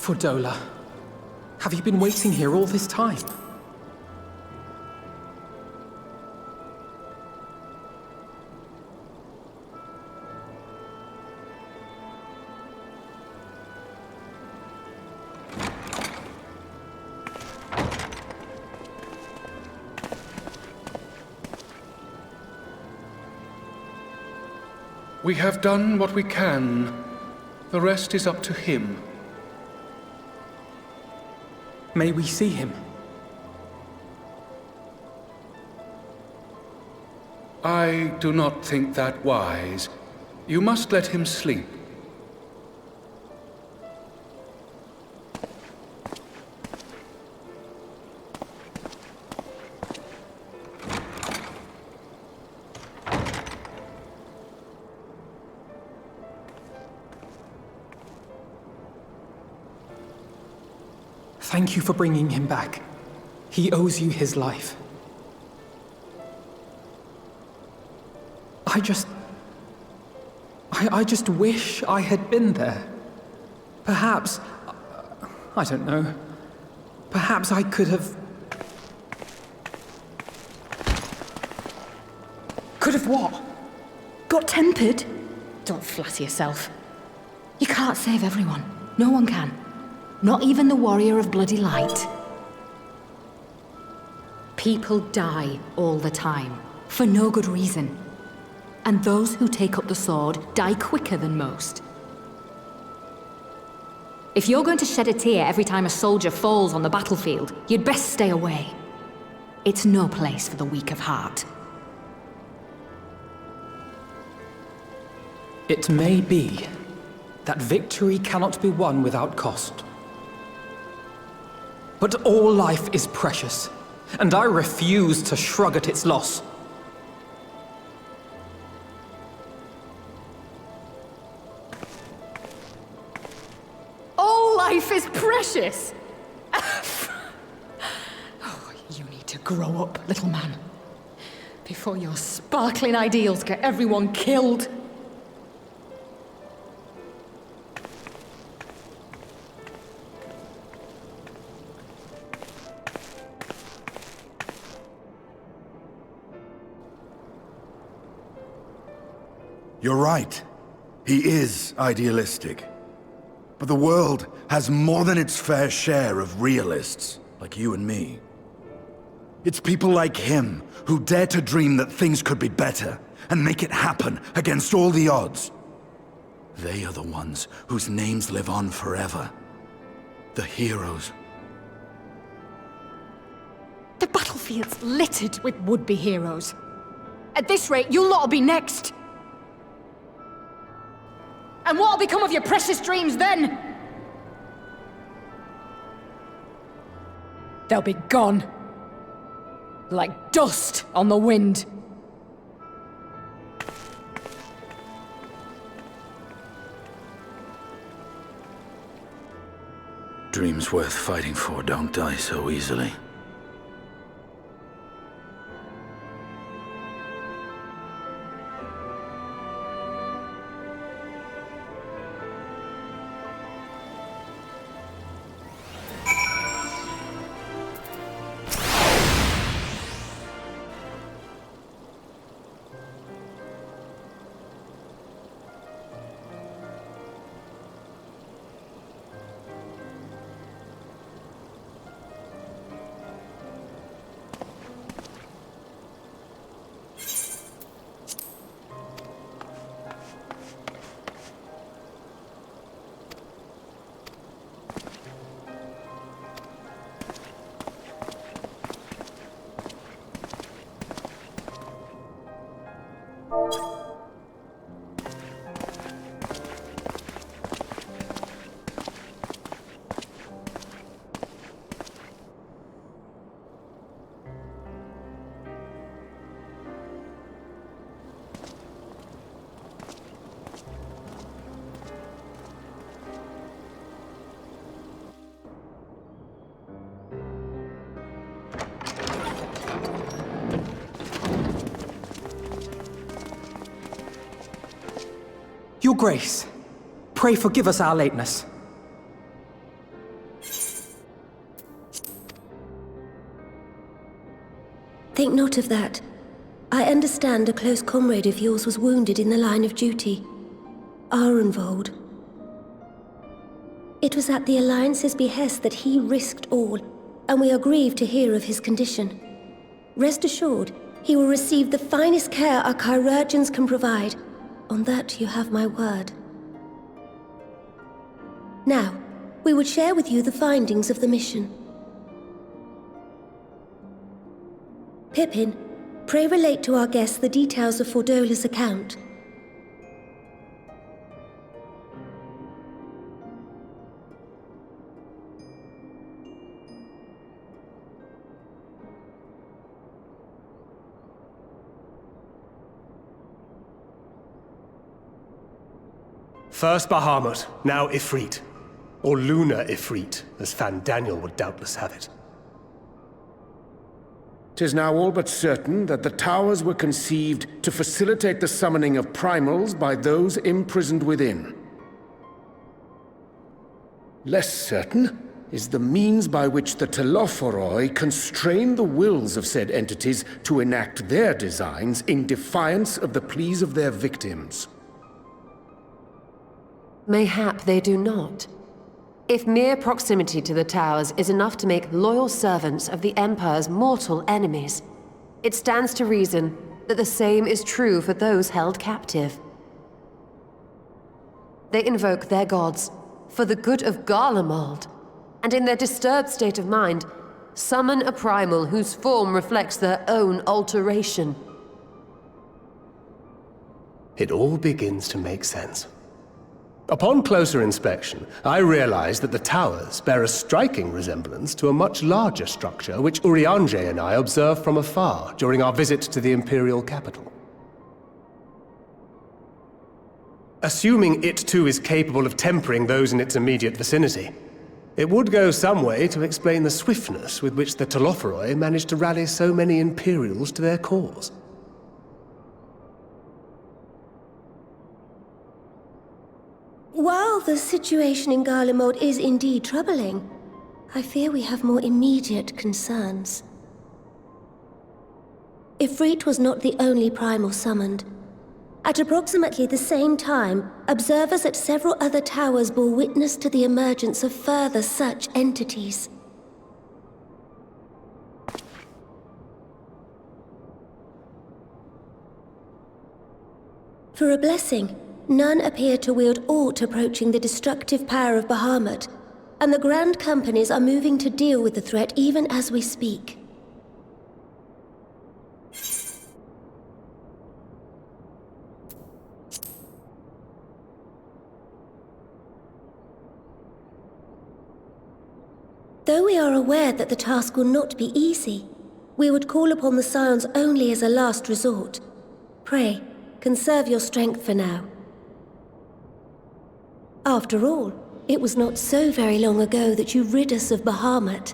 Fordola, have you been waiting here all this time? We have done what we can. The rest is up to him. May we see him? I do not think that wise. You must let him sleep. Thank you for bringing him back. He owes you his life. I just wish I had been there. Perhaps, I don't know, perhaps I could have... Could have what? Got tempered? Don't flatter yourself. You can't save everyone. No one can. Not even the warrior of bloody light. People die all the time, for no good reason. And those who take up the sword die quicker than most. If you're going to shed a tear every time a soldier falls on the battlefield, you'd best stay away. It's no place for the weak of heart. It may be that victory cannot be won without cost. But all life is precious, and I refuse to shrug at its loss. All life is precious! Oh, you need to grow up, little man. Before your sparkling ideals get everyone killed. You're right. He is idealistic. But the world has more than its fair share of realists, like you and me. It's people like him who dare to dream that things could be better and make it happen against all the odds. They are the ones whose names live on forever. The heroes. The battlefield's littered with would-be heroes. At this rate, you'll lot'll be next. And what'll become of your precious dreams then? They'll be gone. Like dust on the wind. Dreams worth fighting for don't die so easily. Your Grace, pray forgive us our lateness. think not of that. I understand a close comrade of yours was wounded in the line of duty. Arenvold. It was at the Alliance's behest that he risked all, and we are grieved to hear of his condition. Rest assured, he will receive the finest care our chirurgeons can provide. On that you have my word. Now, we would share with you the findings of the mission. Pippin, pray relate to our guests the details of Fordola's account. First Bahamut, now Ifrit. Or Lunar Ifrit, as Fan Daniel would doubtless have it. 'Tis now all but certain that the towers were conceived to facilitate the summoning of primals by those imprisoned within. Less certain is the means by which the Telophoroi constrain the wills of said entities to enact their designs in defiance of the pleas of their victims. Mayhap they do not. If mere proximity to the towers is enough to make loyal servants of the Empire's mortal enemies, it stands to reason that the same is true for those held captive. They invoke their gods for the good of Garlemald, and in their disturbed state of mind, summon a primal whose form reflects their own alteration. It all begins to make sense. Upon closer inspection, I realized that the towers bear a striking resemblance to a much larger structure which Urianger and I observed from afar during our visit to the Imperial capital. Assuming it too is capable of tempering those in its immediate vicinity, it would go some way to explain the swiftness with which the Telophoroi managed to rally so many Imperials to their cause. While the situation in Garlemald is indeed troubling, I fear we have more immediate concerns. Ifrit was not the only primal summoned. At approximately the same time, observers at several other towers bore witness to the emergence of further such entities. For a blessing, none appear to wield aught approaching the destructive power of Bahamut, and the Grand Companies are moving to deal with the threat even as we speak. Though we are aware that the task will not be easy, we would call upon the Scions only as a last resort. Pray, conserve your strength for now. After all, it was not so very long ago that you rid us of Bahamut.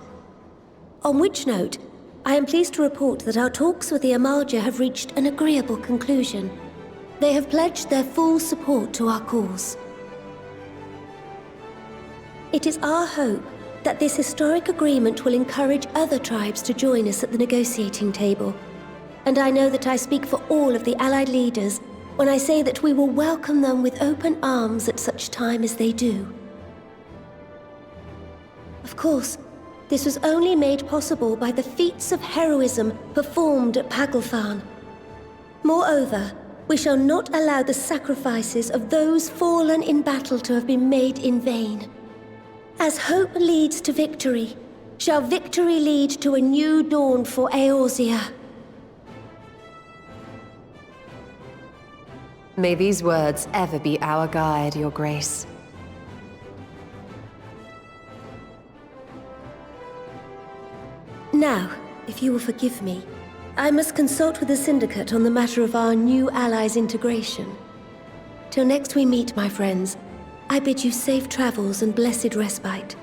On which note, I am pleased to report that our talks with the Amalja have reached an agreeable conclusion. They have pledged their full support to our cause. It is our hope that this historic agreement will encourage other tribes to join us at the negotiating table. And I know that I speak for all of the Allied leaders when I say that we will welcome them with open arms at such time as they do. Of course, this was only made possible by the feats of heroism performed at Paglfan. Moreover, we shall not allow the sacrifices of those fallen in battle to have been made in vain. As hope leads to victory, shall victory lead to a new dawn for Eorzea. May these words ever be our guide, Your Grace. Now, if you will forgive me, I must consult with the Syndicate on the matter of our new allies' integration. Till next we meet, my friends, I bid you safe travels and blessed respite.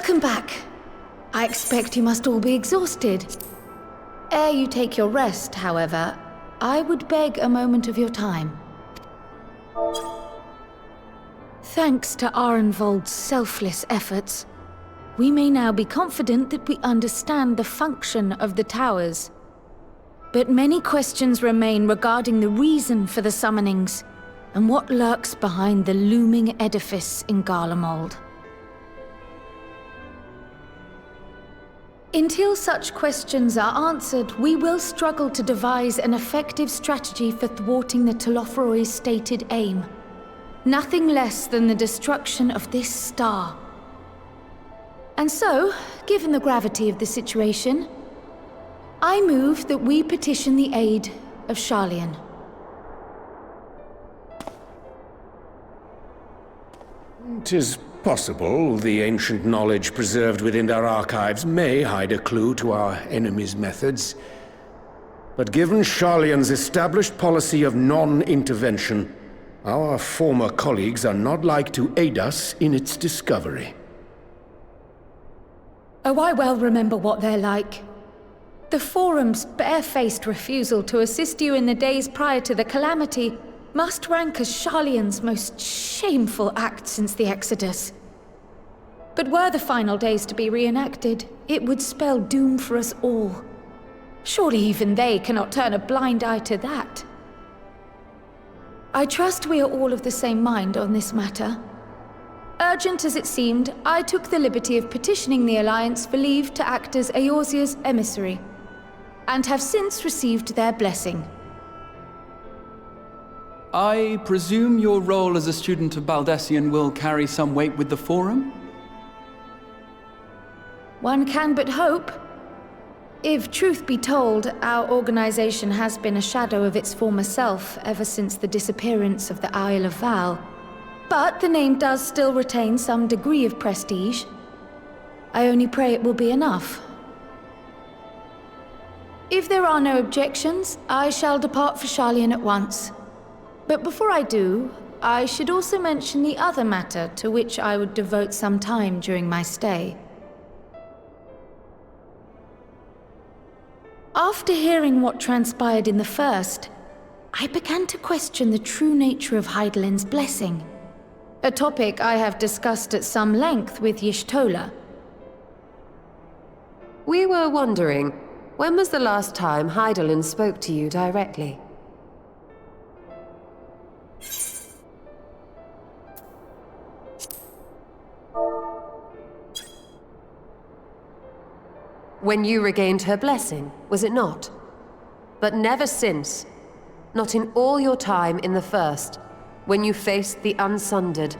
Welcome back. I expect you must all be exhausted. Ere you take your rest, however, I would beg a moment of your time. Thanks to Arenvold's selfless efforts, we may now be confident that we understand the function of the towers. But many questions remain regarding the reason for the summonings and what lurks behind the looming edifice in Garlemald. Until such questions are answered, we will struggle to devise an effective strategy for thwarting the Telophoroi's stated aim. Nothing less than the destruction of this star. And so, given the gravity of the situation, I move that we petition the aid of Sharlayan. It is possible the ancient knowledge preserved within our archives may hide a clue to our enemy's methods. But given Sharlayan's established policy of non-intervention, our former colleagues are not like to aid us in its discovery. Oh, I well remember what they're like. The Forum's barefaced refusal to assist you in the days prior to the calamity must rank as Sharlayan's most shameful act since the Exodus. But were the final days to be reenacted, it would spell doom for us all. Surely even they cannot turn a blind eye to that. I trust we are all of the same mind on this matter. Urgent as it seemed, I took the liberty of petitioning the Alliance for leave to act as Eorzea's emissary, and have since received their blessing. I presume your role as a student of Baldessian will carry some weight with the Forum? One can but hope. If truth be told, our organization has been a shadow of its former self ever since the disappearance of the Isle of Val. But the name does still retain some degree of prestige. I only pray it will be enough. If there are no objections, I shall depart for Sharlayan at once. But before I do, I should also mention the other matter to which I would devote some time during my stay. After hearing what transpired in the first, I began to question the true nature of Hydaelyn's blessing. A topic I have discussed at some length with Y'shtola. We were wondering, when was the last time Hydaelyn spoke to you directly? When you regained her blessing, was it not? But never since. Not in all your time in the first, when you faced the Unsundered,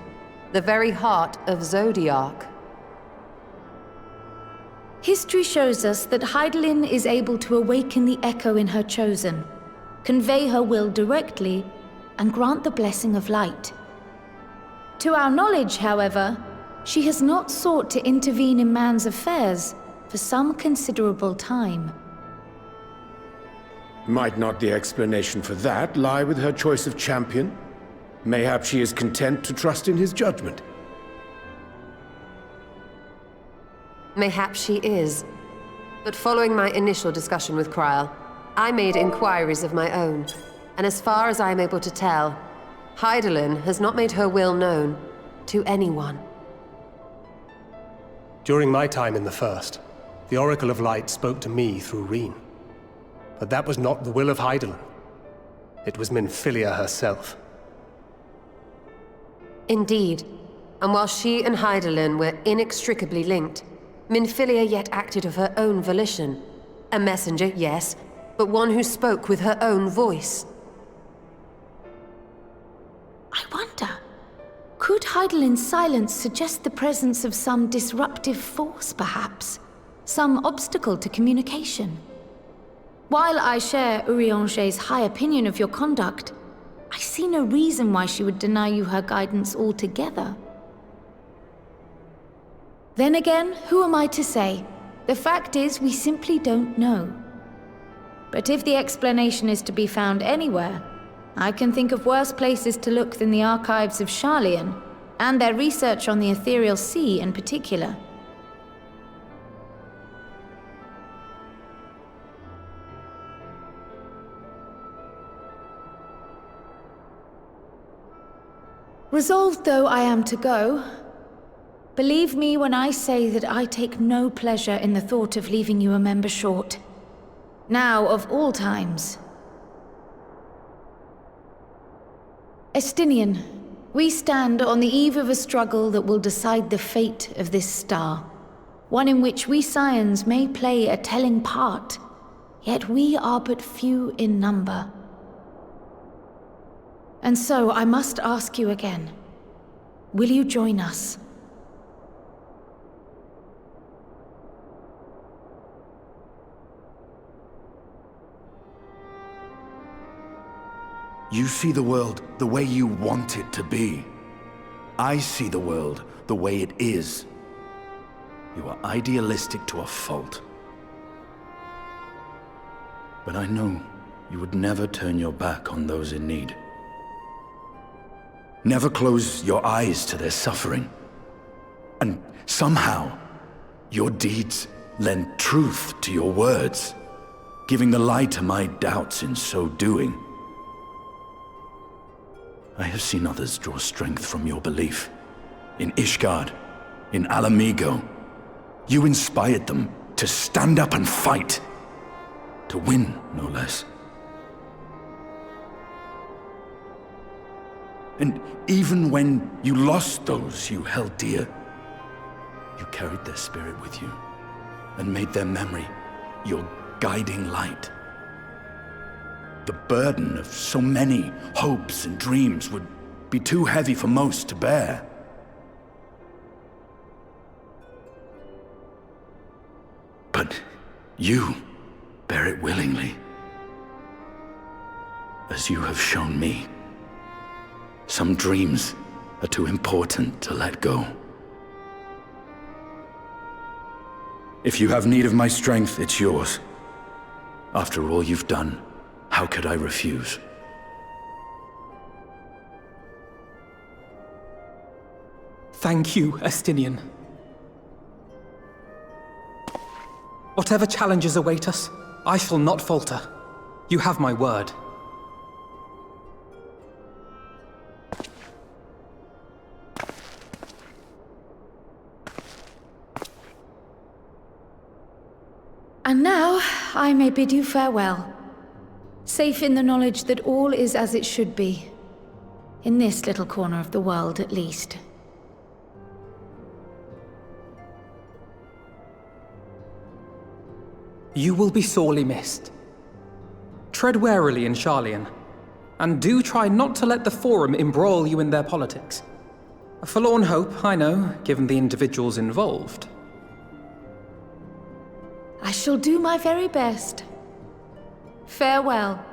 the very heart of Zodiark. History shows us that Hydaelyn is able to awaken the echo in her chosen, convey her will directly, and grant the blessing of light. To our knowledge, however, she has not sought to intervene in man's affairs for some considerable time. Might not the explanation for that lie with her choice of champion? Mayhap she is content to trust in his judgment. Mayhap she is. But following my initial discussion with Kryl, I made inquiries of my own. And as far as I am able to tell, Hydaelyn has not made her will known to anyone. During my time in the First, the Oracle of Light spoke to me through Reen. But that was not the will of Hydaelyn. It was Minfilia herself. Indeed. And while she and Hydaelyn were inextricably linked, Minfilia yet acted of her own volition. A messenger, yes, but one who spoke with her own voice. I wonder, could Hydaelyn's silence suggest the presence of some disruptive force, perhaps? Some obstacle to communication? While I share Urianger's high opinion of your conduct, I see no reason why she would deny you her guidance altogether. Then again, who am I to say? The fact is, we simply don't know. But if the explanation is to be found anywhere, I can think of worse places to look than the archives of Sharlayan, and their research on the Ethereal Sea in particular. Resolved though I am to go, believe me when I say that I take no pleasure in the thought of leaving you a member short. Now, of all times. Estinian, we stand on the eve of a struggle that will decide the fate of this star. One in which we Scions may play a telling part, yet we are but few in number. And so I must ask you again, will you join us? You see the world the way you want it to be. I see the world the way it is. You are idealistic to a fault. But I know you would never turn your back on those in need. Never close your eyes to their suffering. And somehow, your deeds lend truth to your words, giving the lie to my doubts in so doing. I have seen others draw strength from your belief. In Ishgard, in Alamigo, you inspired them to stand up and fight. To win, no less. And even when you lost those you held dear, you carried their spirit with you and made their memory your guiding light. The burden of so many hopes and dreams would be too heavy for most to bear. But you bear it willingly, as you have shown me. Some dreams are too important to let go. If you have need of my strength, it's yours. After all you've done, how could I refuse? Thank you, Estinian. Whatever challenges await us, I shall not falter. You have my word. And now, I may bid you farewell. Safe in the knowledge that all is as it should be. In this little corner of the world, at least. You will be sorely missed. Tread warily in Sharlayan, and do try not to let the Forum embroil you in their politics. A forlorn hope, I know, given the individuals involved. I shall do my very best. Farewell.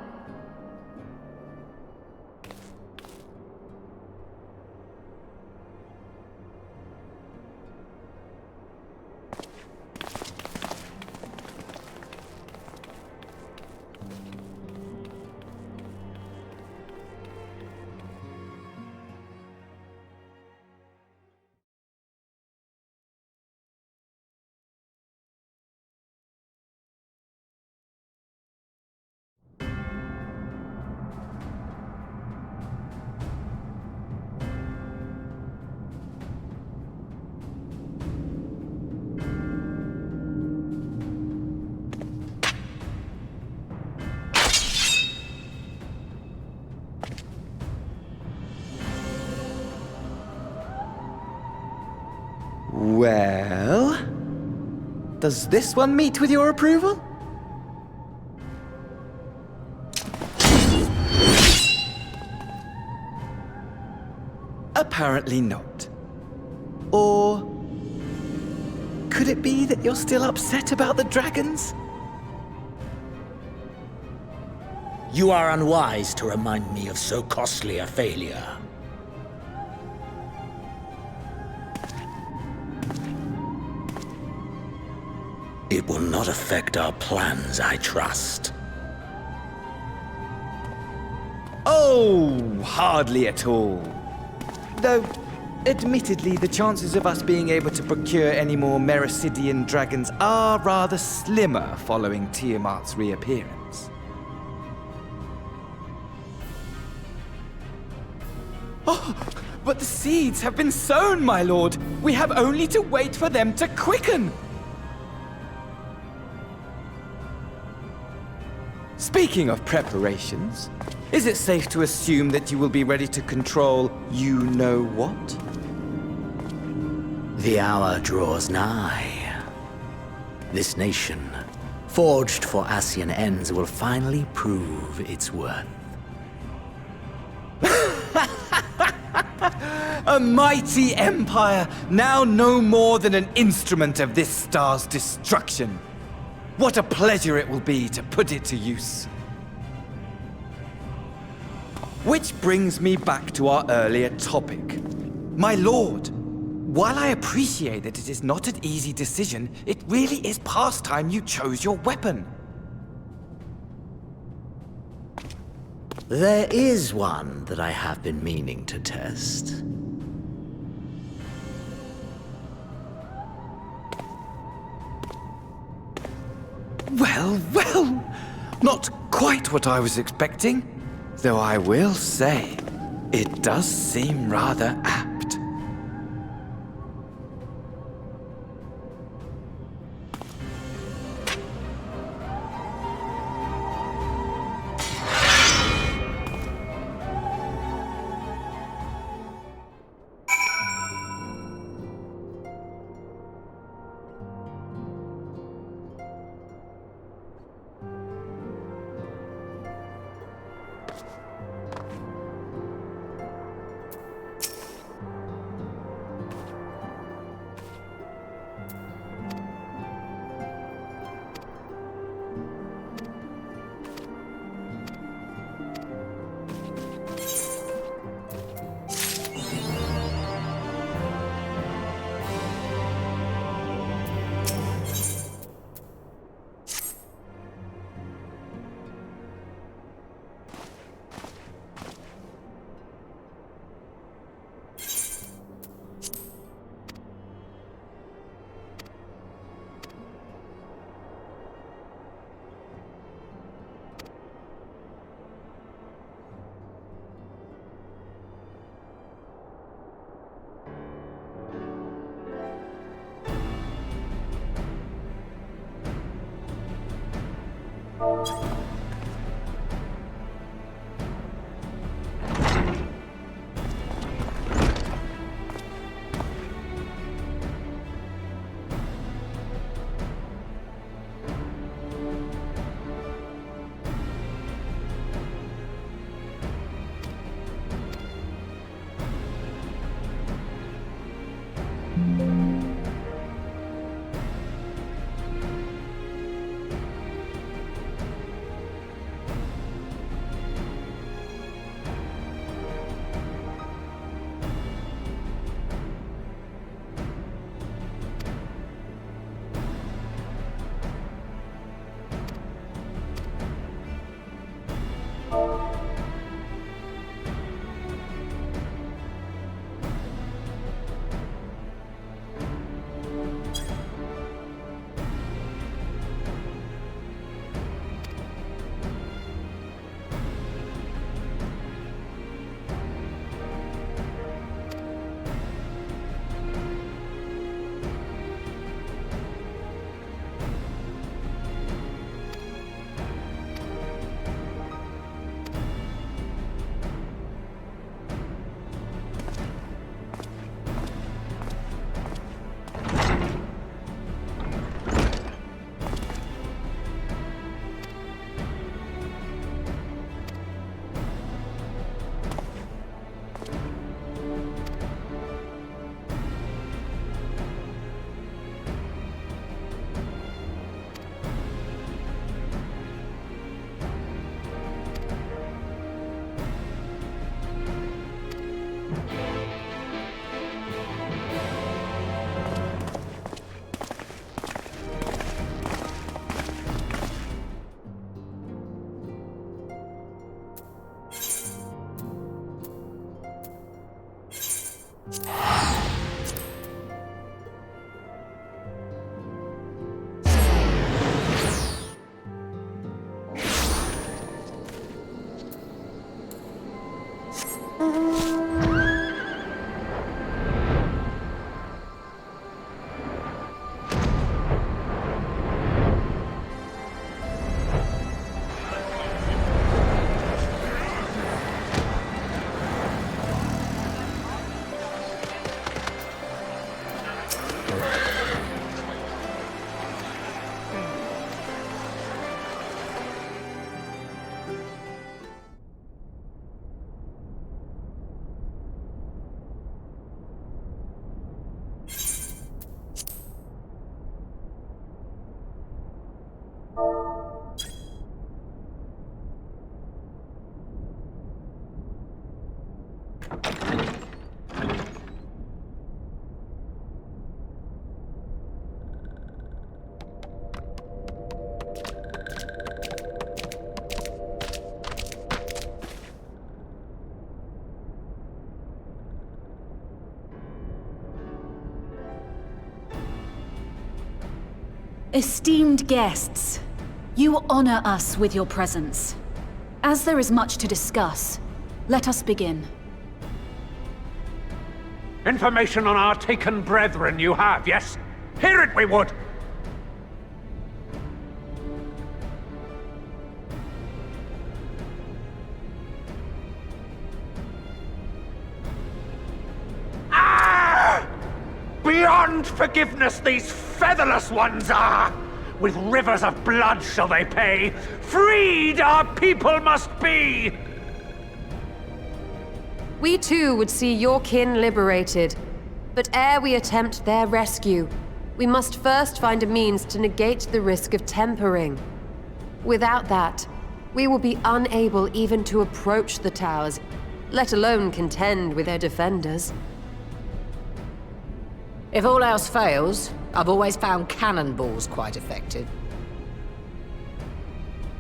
Well, does this one meet with your approval? Apparently not. Or could it be that you're still upset about the dragons? You are unwise to remind me of so costly a failure. It will not affect our plans, I trust. Oh, hardly at all. Though, admittedly, the chances of us being able to procure any more Mericidian dragons are rather slimmer following Tiamat's reappearance. But the seeds have been sown, my lord. We have only to wait for them to quicken. Speaking of preparations, is it safe to assume that you will be ready to control you-know-what? The hour draws nigh. This nation, forged for Ascian ends, will finally prove its worth. A mighty empire, now no more than an instrument of this star's destruction. What a pleasure it will be to put it to use. Which brings me back to our earlier topic. My lord, while I appreciate that it is not an easy decision, it really is past time you chose your weapon. There is one that I have been meaning to test. Well, well, not quite what I was expecting. Though I will say, it does seem rather apt. Esteemed guests, you honor us with your presence. As there is much to discuss, let us begin. Information on our taken brethren you have, yes? Hear it we would! Beyond forgiveness these featherless ones are! With rivers of blood shall they pay! Freed our people must be! We too would see your kin liberated. But ere we attempt their rescue, we must first find a means to negate the risk of tempering. Without that, we will be unable even to approach the towers, let alone contend with their defenders. If all else fails, I've always found cannonballs quite effective.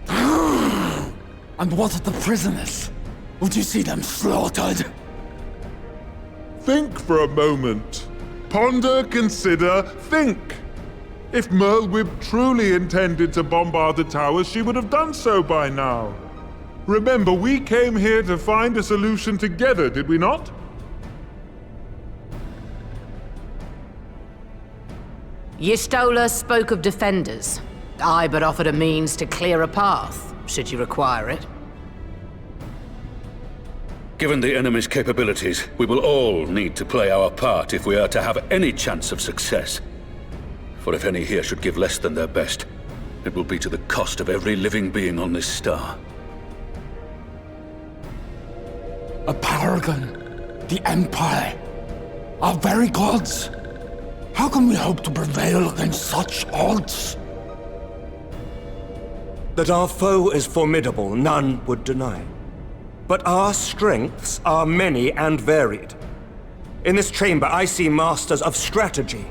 And what of the prisoners? Would you see them slaughtered? Think for a moment. Ponder, consider, think. If Merlwyb truly intended to bombard the towers, she would have done so by now. Remember, we came here to find a solution together, did we not? Y'stola spoke of defenders. I but offered a means to clear a path, should you require it. Given the enemy's capabilities, we will all need to play our part if we are to have any chance of success. For if any here should give less than their best, it will be to the cost of every living being on this star. A paragon, the Empire, our very gods. How can we hope to prevail against such odds? That our foe is formidable, none would deny. But our strengths are many and varied. In this chamber, I see masters of strategy,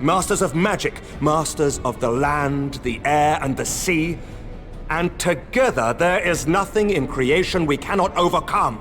masters of magic, masters of the land, the air, and the sea. And together, there is nothing in creation we cannot overcome.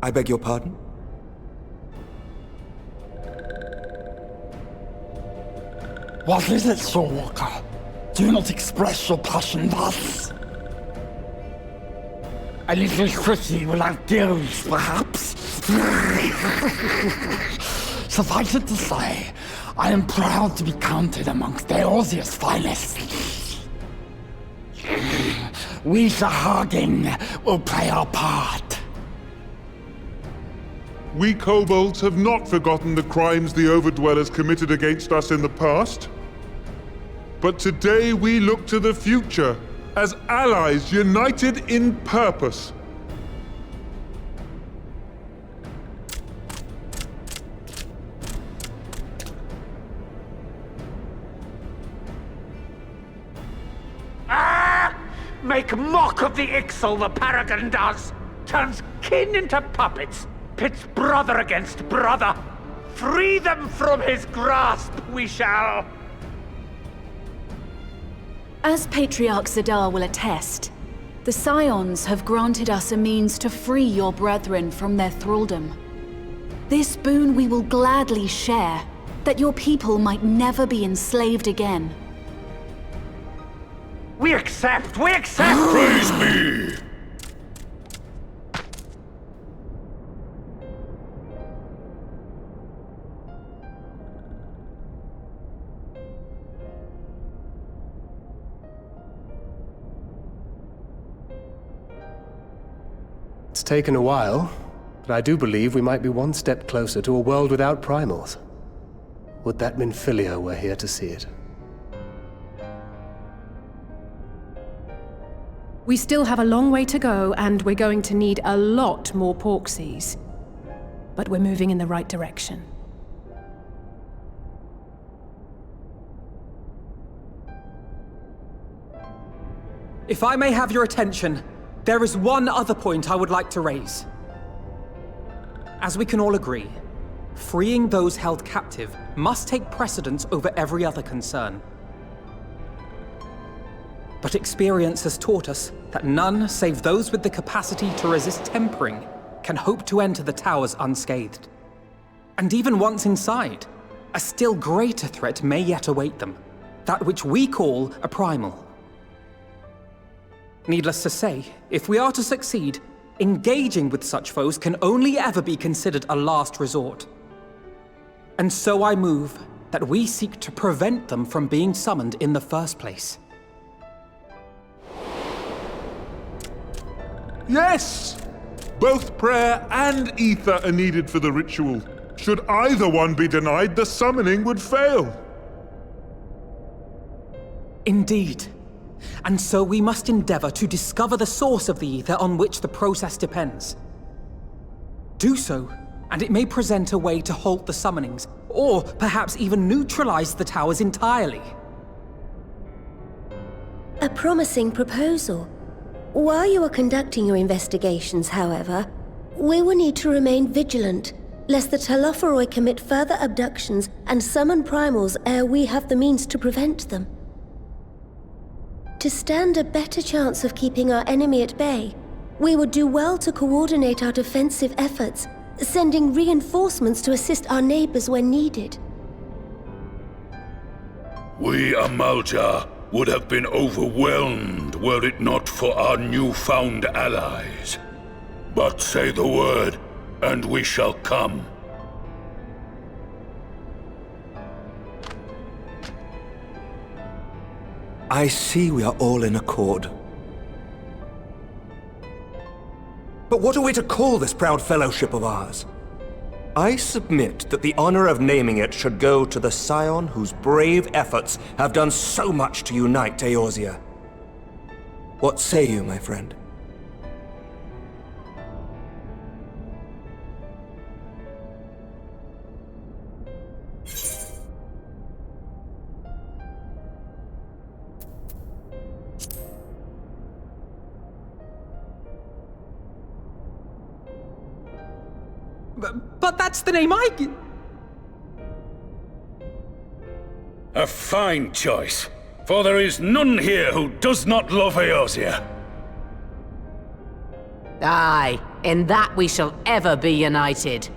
I beg your pardon? What is it, Soulwalker? Do not express your passion thus. A little pretty without deals, perhaps? Suffice it to say, I am proud to be counted amongst Eorzea's finest. We Sahagin will play our part. We kobolds have not forgotten the crimes the Overdwellers committed against us in the past. But today we look to the future, as allies united in purpose. Make mock of the Ixal, the Paragon does! Turns kin into puppets! Pits brother against brother! Free them from his grasp, we shall! As Patriarch Zadar will attest, the Scions have granted us a means to free your brethren from their thraldom. This boon we will gladly share, that your people might never be enslaved again. We accept! We accept! Praise me! It's taken a while, but I do believe we might be one step closer to a world without primals. Would that Minfilia were here to see it. We still have a long way to go, and we're going to need a lot more Porksies. But we're moving in the right direction. If I may have your attention, there is one other point I would like to raise. As we can all agree, freeing those held captive must take precedence over every other concern. But experience has taught us that none save those with the capacity to resist tempering can hope to enter the towers unscathed. And even once inside, a still greater threat may yet await them, that which we call a primal. Needless to say, if we are to succeed, engaging with such foes can only ever be considered a last resort. And so I move that we seek to prevent them from being summoned in the first place. Yes! Both prayer and ether are needed for the ritual. Should either one be denied, the summoning would fail. Indeed. And so we must endeavor to discover the source of the ether on which the process depends. Do so, and it may present a way to halt the summonings, or perhaps even neutralize the towers entirely. A promising proposal. While you are conducting your investigations, however, we will need to remain vigilant, lest the Telophoroi commit further abductions and summon primals ere we have the means to prevent them. To stand a better chance of keeping our enemy at bay, we would do well to coordinate our defensive efforts, sending reinforcements to assist our neighbors when needed. We Amalja would have been overwhelmed were it not for our newfound allies. But say the word, and we shall come. I see we are all in accord. But what are we to call this proud fellowship of ours? I submit that the honor of naming it should go to the scion whose brave efforts have done so much to unite Eorzea. What say you, my friend? But that's the name I... A fine choice, for there is none here who does not love Eorzea. Aye, in that we shall ever be united.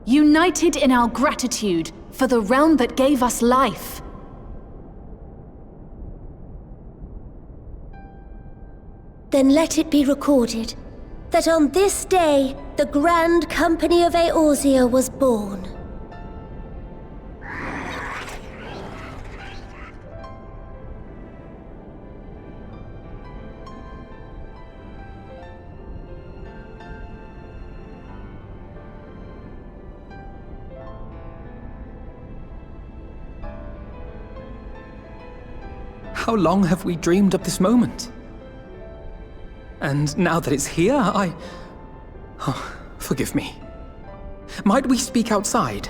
United in our gratitude for the realm that gave us life. Then let it be recorded that on this day, the Grand Company of Eorzea was born. How long have we dreamed of this moment? And now that it's here, Oh, forgive me. Might we speak outside?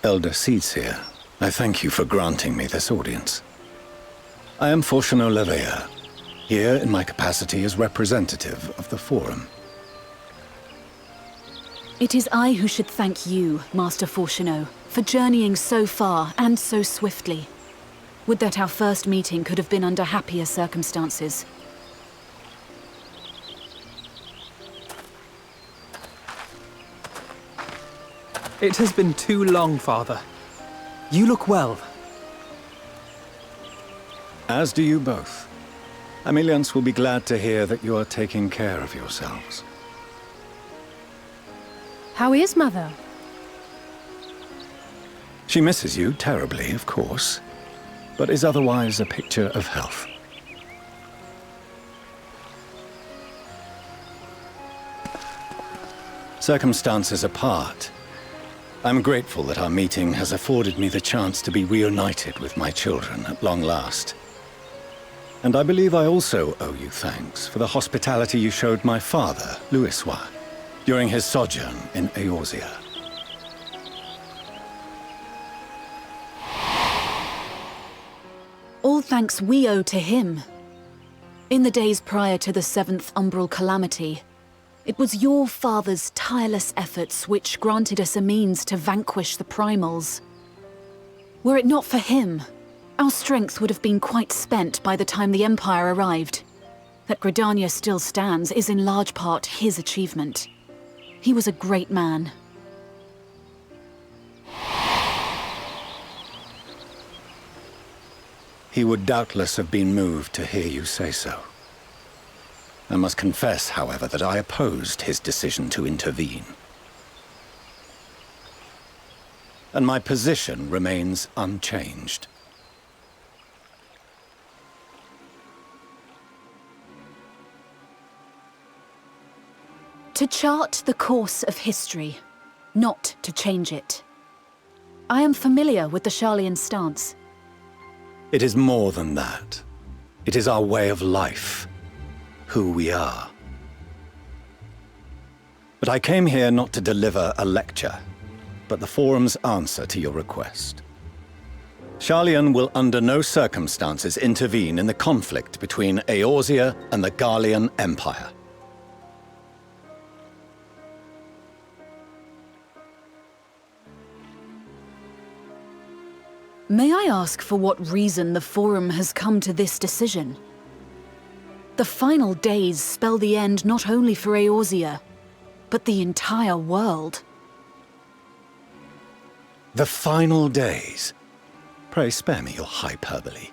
Elder Seedseer, I thank you for granting me this audience. I am Fortuno Lavea, here in my capacity as representative of the Forum. It is I who should thank you, Master Fortuno, for journeying so far and so swiftly. Would that our first meeting could have been under happier circumstances. It has been too long, Father. You look well. As do you both. Ameliance will be glad to hear that you are taking care of yourselves. How is Mother? She misses you terribly, of course, but is otherwise a picture of health. Circumstances apart, I'm grateful that our meeting has afforded me the chance to be reunited with my children at long last. And I believe I also owe you thanks for the hospitality you showed my father, Louisoix, during his sojourn in Eorzea. All thanks we owe to him. In the days prior to the 7th Umbral Calamity, it was your father's tireless efforts which granted us a means to vanquish the Primals. Were it not for him, our strength would have been quite spent by the time the Empire arrived. That Gridania still stands is in large part his achievement. He was a great man. He would doubtless have been moved to hear you say so. I must confess, however, that I opposed his decision to intervene. And my position remains unchanged. To chart the course of history, not to change it. I am familiar with the Sharlayan stance. It is more than that. It is our way of life. Who we are. But I came here not to deliver a lecture, but the Forum's answer to your request. Sharlayan will under no circumstances intervene in the conflict between Eorzea and the Garlean Empire. May I ask for what reason the Forum has come to this decision? The final days spell the end not only for Eorzea, but the entire world. The final days? Pray spare me your hyperbole.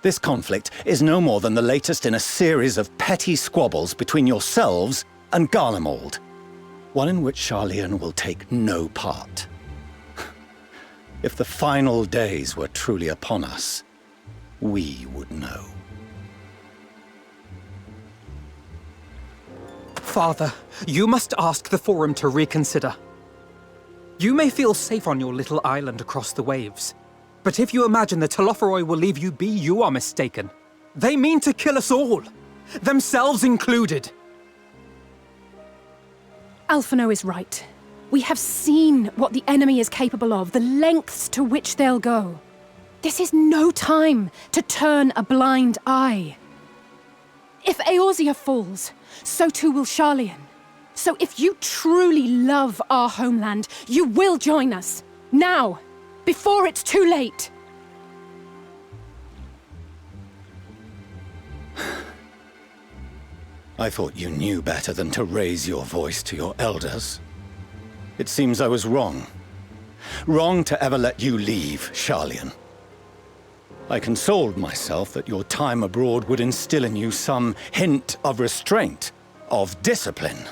This conflict is no more than the latest in a series of petty squabbles between yourselves and Garlemald, one in which Sharlayan will take no part. If the final days were truly upon us, we would know. Father, you must ask the Forum to reconsider. You may feel safe on your little island across the waves, but if you imagine the Telophoroi will leave you be, you are mistaken. They mean to kill us all, themselves included. Alphino is right. We have seen what the enemy is capable of, the lengths to which they'll go. This is no time to turn a blind eye. If Eorzea falls, so too will Sharlayan. So if you truly love our homeland, you will join us. Now, before it's too late. I thought you knew better than to raise your voice to your elders. It seems I was wrong. Wrong to ever let you leave, Sharlayan. I consoled myself that your time abroad would instill in you some hint of restraint, of discipline.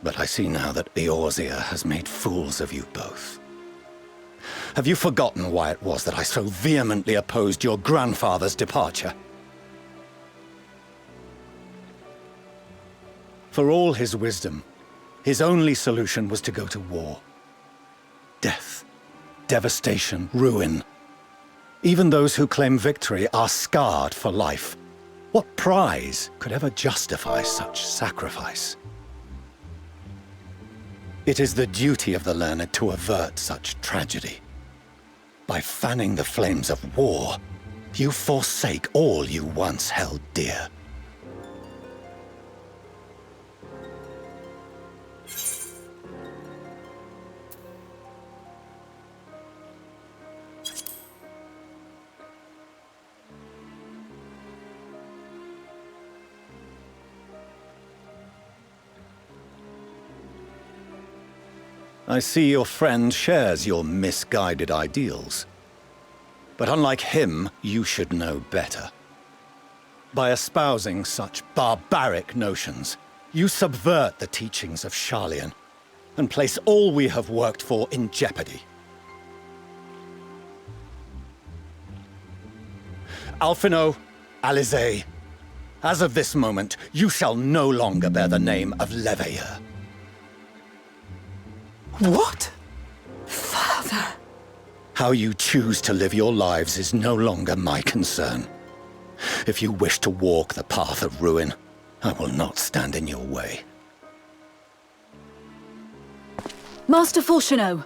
But I see now that Eorzea has made fools of you both. Have you forgotten why it was that I so vehemently opposed your grandfather's departure? For all his wisdom, his only solution was to go to war. Death, devastation, ruin. Even those who claim victory are scarred for life. What prize could ever justify such sacrifice? It is the duty of the learned to avert such tragedy. By fanning the flames of war, you forsake all you once held dear. I see your friend shares your misguided ideals. But unlike him, you should know better. By espousing such barbaric notions, you subvert the teachings of Sharlayan and place all we have worked for in jeopardy. Alphino, Alizé, as of this moment, you shall no longer bear the name of Leveilleur. What? Father! How you choose to live your lives is no longer my concern. If you wish to walk the path of ruin, I will not stand in your way. Master Fourcheneau,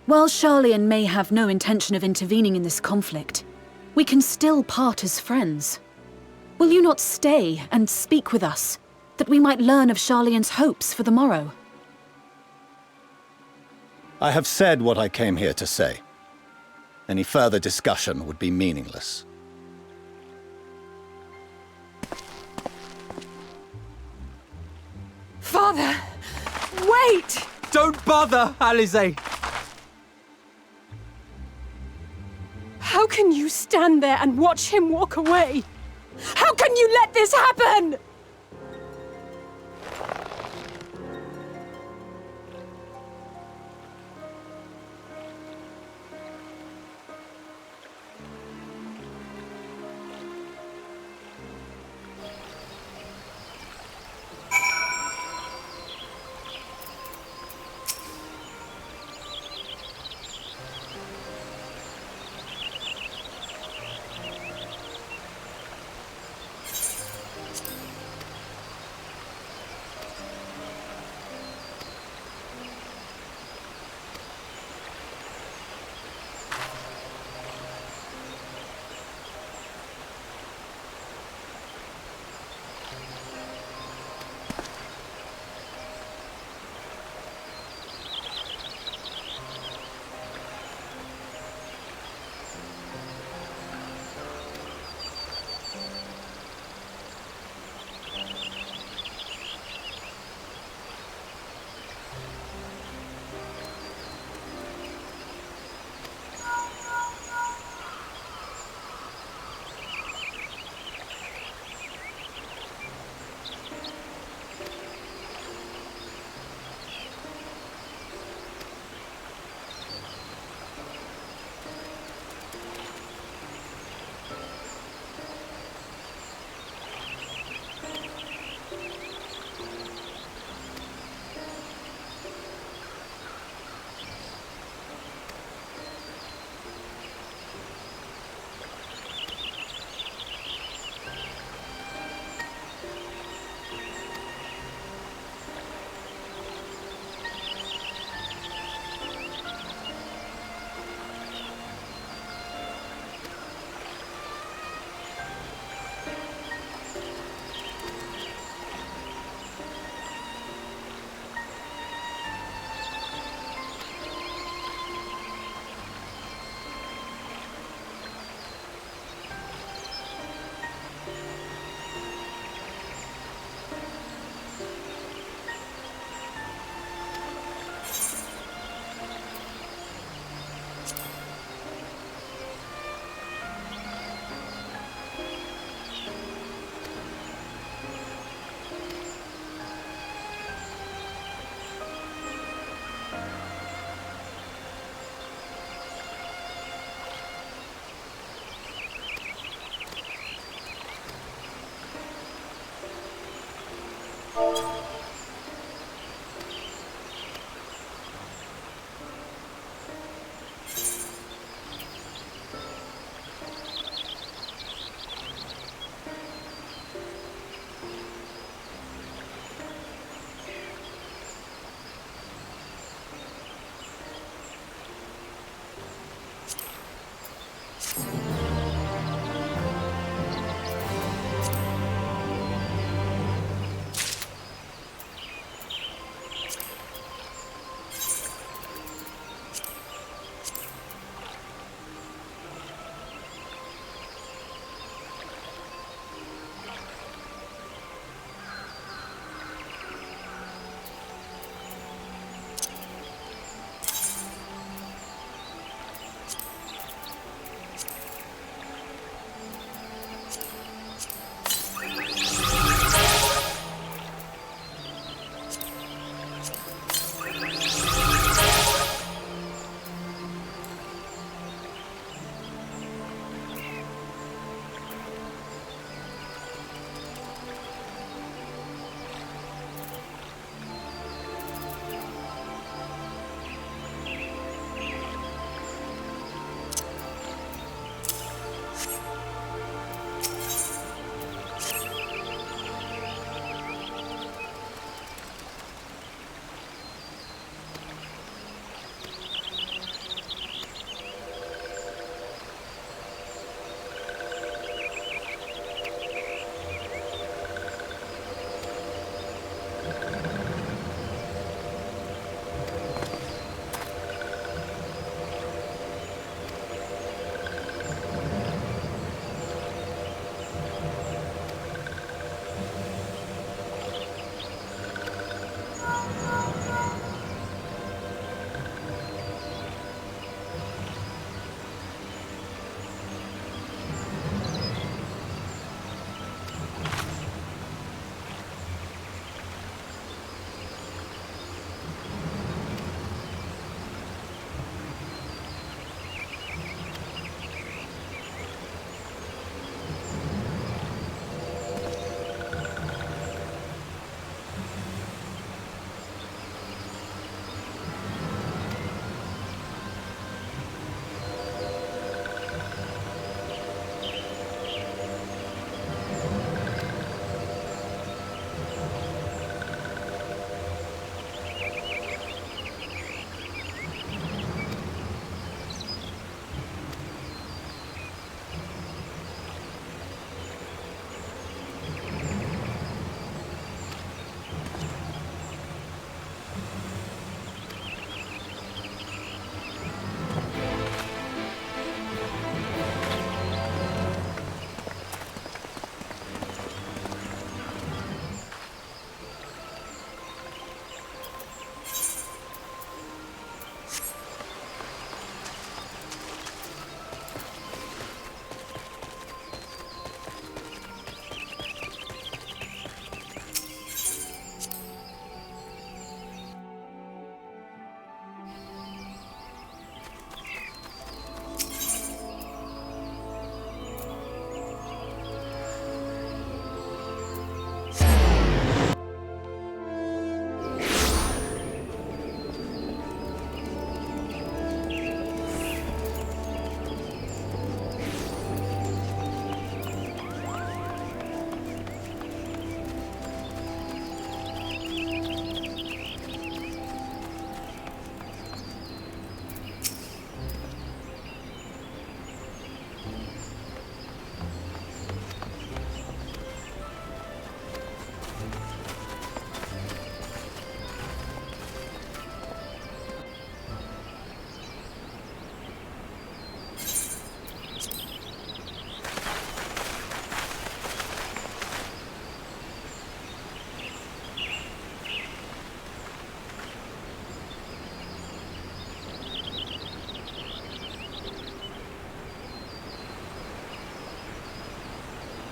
while Sharlayan may have no intention of intervening in this conflict, we can still part as friends. Will you not stay and speak with us, that we might learn of Sharlayan's hopes for the morrow? I have said what I came here to say. Any further discussion would be meaningless. Father! Wait! Don't bother, Alizé! How can you stand there and watch him walk away? How can you let this happen?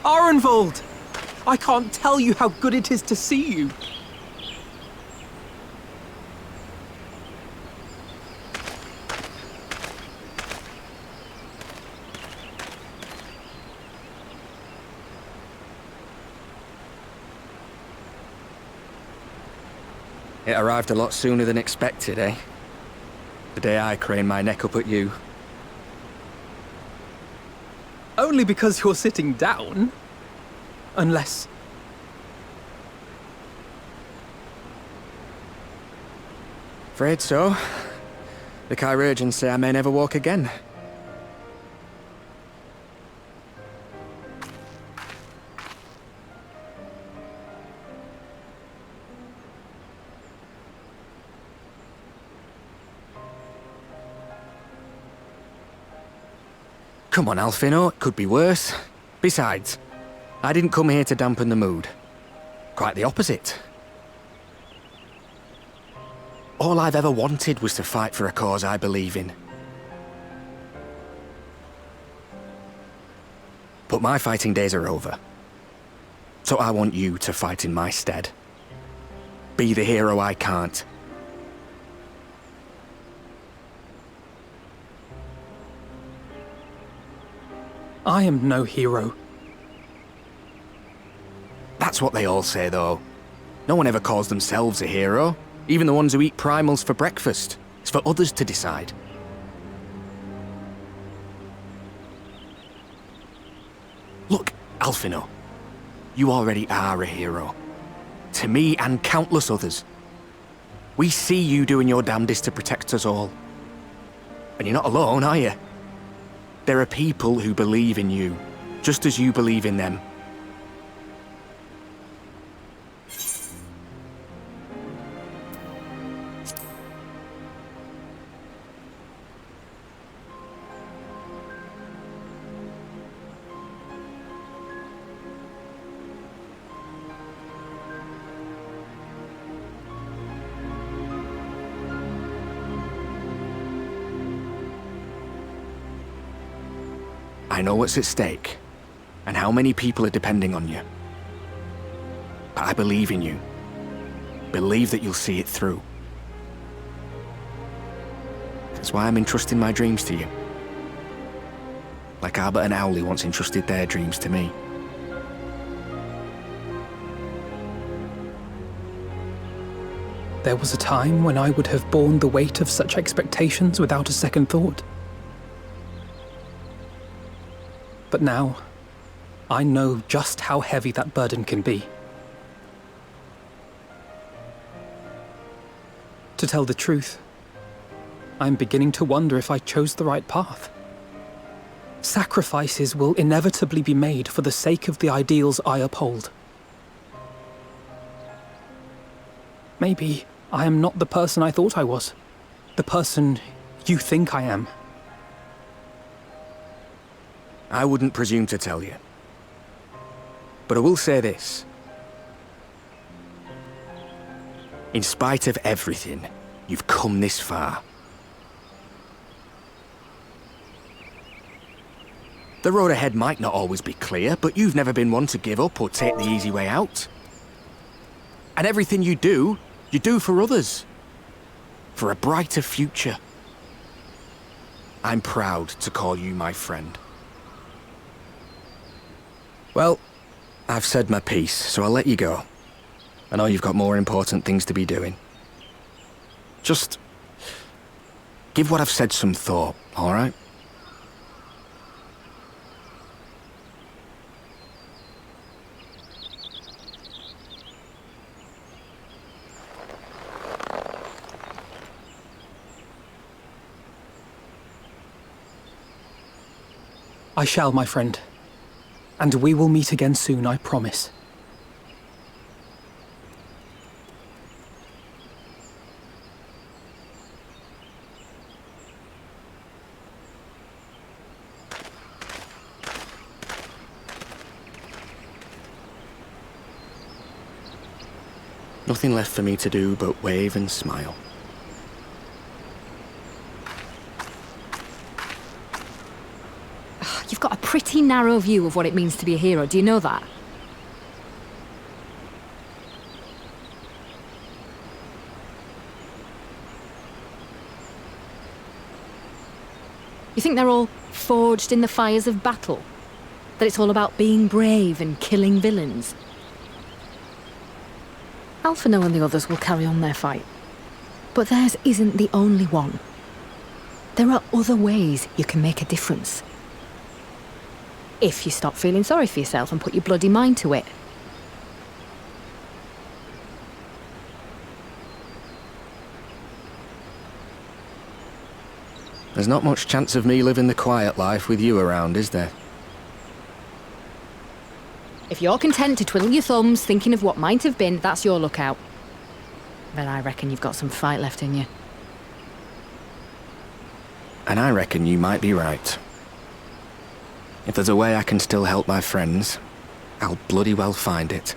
Arenvold! I can't tell you how good it is to see you. It arrived a lot sooner than expected, eh? The day I craned my neck up at you. Only because you're sitting down. Unless... Afraid so. The chirurgeons say I may never walk again. Come on, Alfino, it could be worse. Besides, I didn't come here to dampen the mood. Quite the opposite. All I've ever wanted was to fight for a cause I believe in. But my fighting days are over. So I want you to fight in my stead. Be the hero I can't. I am no hero. That's what they all say, though. No one ever calls themselves a hero. Even the ones who eat primals for breakfast. It's for others to decide. Look, Alfino. You already are a hero. To me and countless others. We see you doing your damnedest to protect us all. And you're not alone, are you? There are people who believe in you, just as you believe in them. I know what's at stake, and how many people are depending on you. But I believe in you. Believe that you'll see it through. That's why I'm entrusting my dreams to you. Like Albert and Owley once entrusted their dreams to me. There was a time when I would have borne the weight of such expectations without a second thought. But now, I know just how heavy that burden can be. To tell the truth, I'm beginning to wonder if I chose the right path. Sacrifices will inevitably be made for the sake of the ideals I uphold. Maybe I am not the person I thought I was. The person you think I am. I wouldn't presume to tell you. But I will say this. In spite of everything, you've come this far. The road ahead might not always be clear, but you've never been one to give up or take the easy way out. And everything you do for others. For a brighter future. I'm proud to call you my friend. Well, I've said my piece, so I'll let you go. I know you've got more important things to be doing. Just give what I've said some thought, all right? I shall, my friend. And we will meet again soon, I promise. Nothing left for me to do but wave and smile. You've got a pretty narrow view of what it means to be a hero, do you know that? You think they're all forged in the fires of battle? That it's all about being brave and killing villains? Alphinaud and the others will carry on their fight. But theirs isn't the only one. There are other ways you can make a difference. If you stop feeling sorry for yourself and put your bloody mind to it. There's not much chance of me living the quiet life with you around, is there? If you're content to twiddle your thumbs thinking of what might have been, that's your lookout. But I reckon you've got some fight left in you. And I reckon you might be right. If there's a way I can still help my friends, I'll bloody well find it.